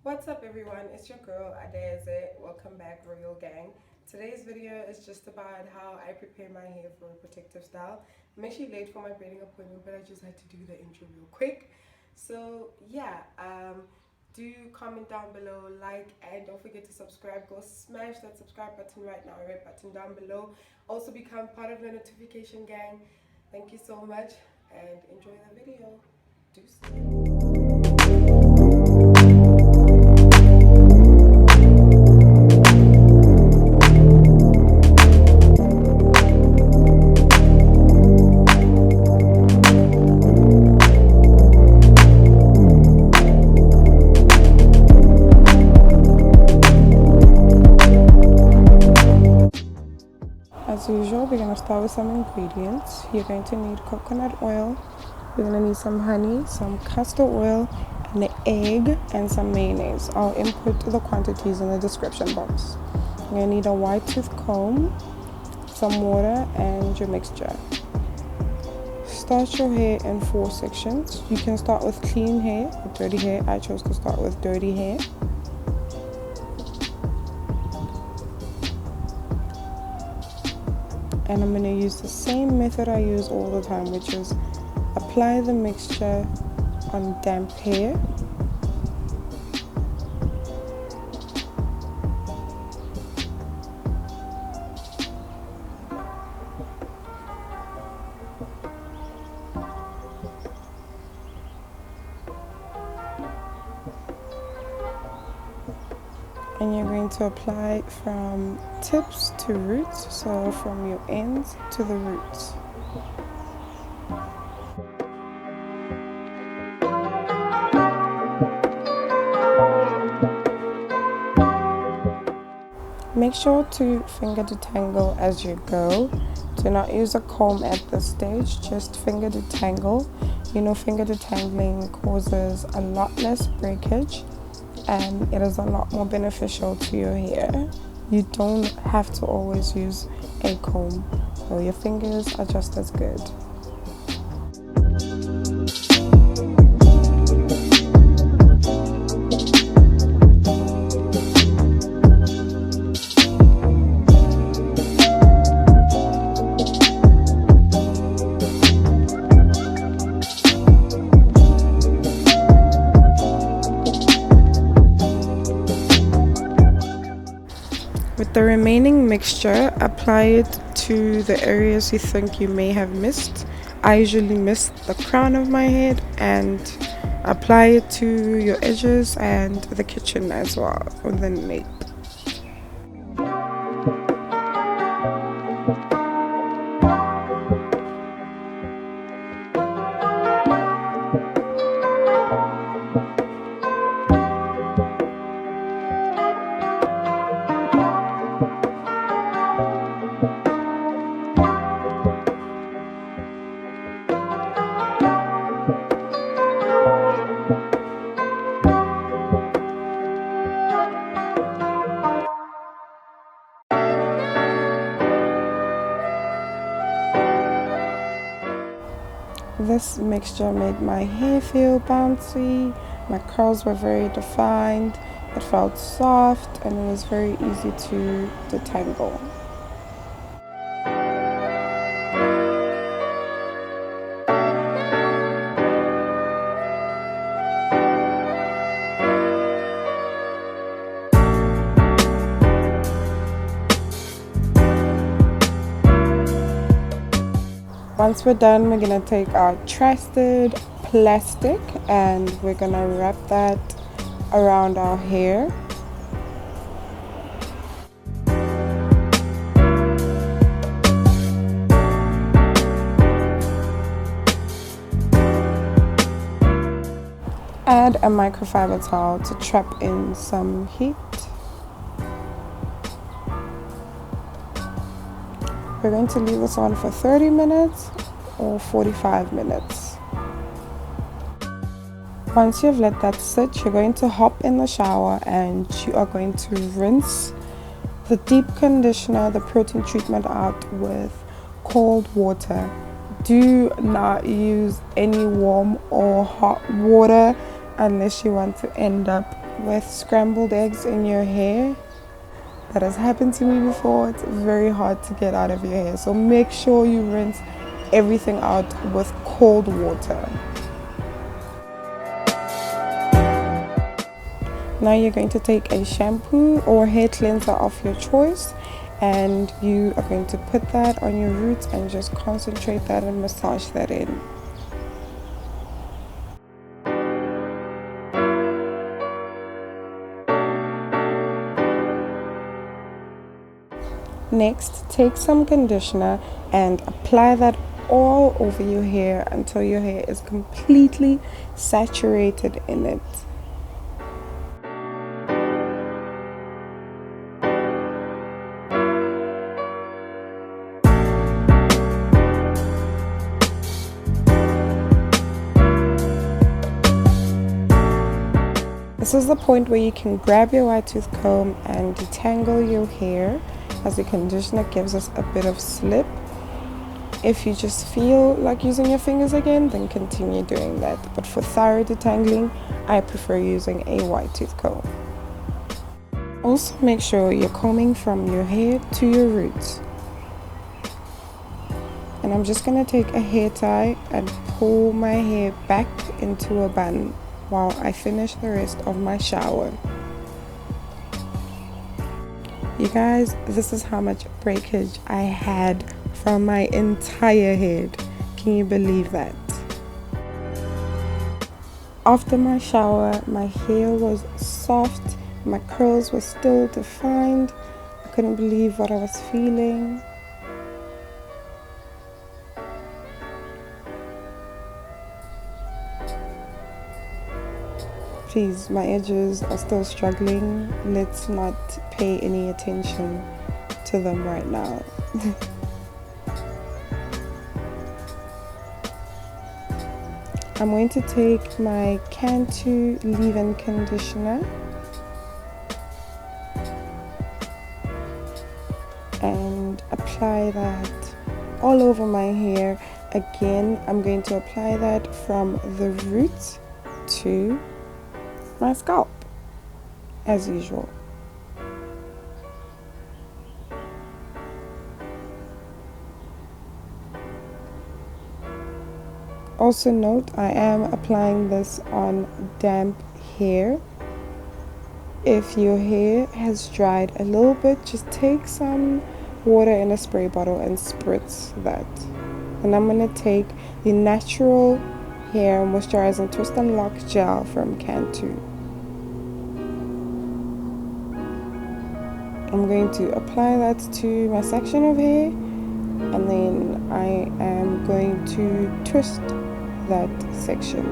What's up everyone, it's your girl Adeze. Welcome back Royal Gang. Today's video is just about how I prepare my hair for a protective style. I'm actually late for my braiding appointment, but I just had to do the intro real quick. So yeah, do comment down below, like, and don't forget to subscribe. Go smash that subscribe button right now, red button down below. Also become part of the notification gang. Thank you so much and enjoy the video. Deuces. As usual, we're going to start with some ingredients. You're going to need coconut oil, you're going to need some honey, some castor oil, an egg, and some mayonnaise. I'll input the quantities in the description box. You're going to need a white tooth comb, some water, and your mixture. Start your hair in 4 sections. You can start with clean hair or dirty hair. I chose to start with dirty hair. And I'm going to use the same method I use all the time, which is apply the mixture on damp hair. And you're going to apply from tips to roots, so from your ends to the roots. Make sure to finger detangle as you go. Do not use a comb at this stage, just finger detangle. You know, finger detangling causes a lot less breakage and it is a lot more beneficial to your hair. You don't have to always use a comb, so your fingers are just as good. With the remaining mixture, apply it to the areas you think you may have missed. I usually miss the crown of my head, and apply it to your edges and the kitchen as well, or the nape. This mixture made my hair feel bouncy, my curls were very defined, it felt soft, and it was very easy to detangle. Once we're done, we're going to take our trusted plastic and we're going to wrap that around our hair. Add a microfiber towel to trap in some heat. We're going to leave this on for 30 minutes or 45 minutes. Once you've let that sit, you're going to hop in the shower and you are going to rinse the deep conditioner, the protein treatment out with cold water. Do not use any warm or hot water unless you want to end up with scrambled eggs in your hair. That has happened to me before. It's very hard to get out of your hair, so make sure you rinse everything out with cold water. Now you're going to take a shampoo or hair cleanser of your choice, and you are going to put that on your roots and just concentrate that and massage that in. Next, take some conditioner and apply that all over your hair until your hair is completely saturated in it. This is the point where you can grab your wide tooth comb and detangle your hair, as the conditioner gives us a bit of slip. If you just feel like using your fingers again, then continue doing that. But for thorough detangling, I prefer using a wide tooth comb. Also, make sure you're combing from your hair to your roots. And I'm just going to take a hair tie and pull my hair back into a bun while I finish the rest of my shower. You guys, this is how much breakage I had from my entire head. Can you believe that? After my shower, my hair was soft, my curls were still defined. I couldn't believe what I was feeling. Please, my edges are still struggling. Let's not pay any attention to them right now. I'm going to take my Cantu leave-in conditioner and apply that all over my hair. Again, I'm going to apply that from the roots to my scalp, as usual. Also note, I am applying this on damp hair. If your hair has dried a little bit, just take some water in a spray bottle and spritz that. And I'm going to take the natural hair moisturizing twist and lock gel from Cantu. I'm going to apply that to my section of hair, and then I am going to twist that section.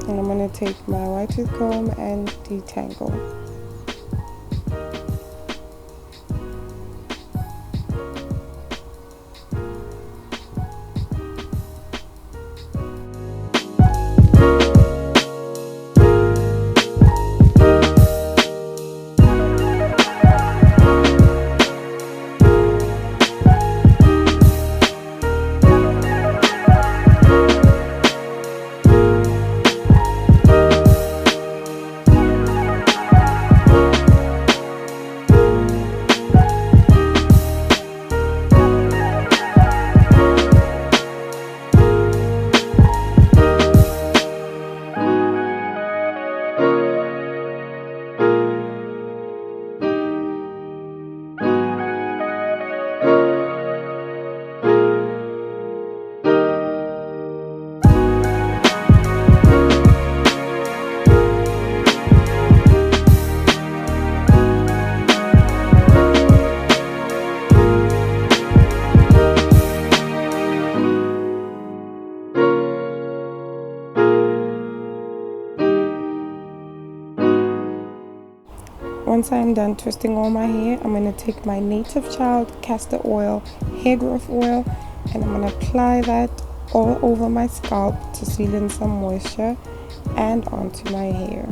And I'm going to take my wide tooth comb and detangle. Once I'm done twisting all my hair, I'm going to take my Native Child castor oil, hair growth oil, and I'm going to apply that all over my scalp to seal in some moisture. and onto my hair.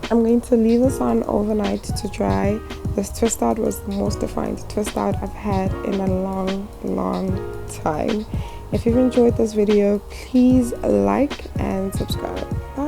I'm going to leave this on overnight to dry. This twist out was the most defined twist out I've had in a long time. If you've enjoyed this video, please like and subscribe. Bye.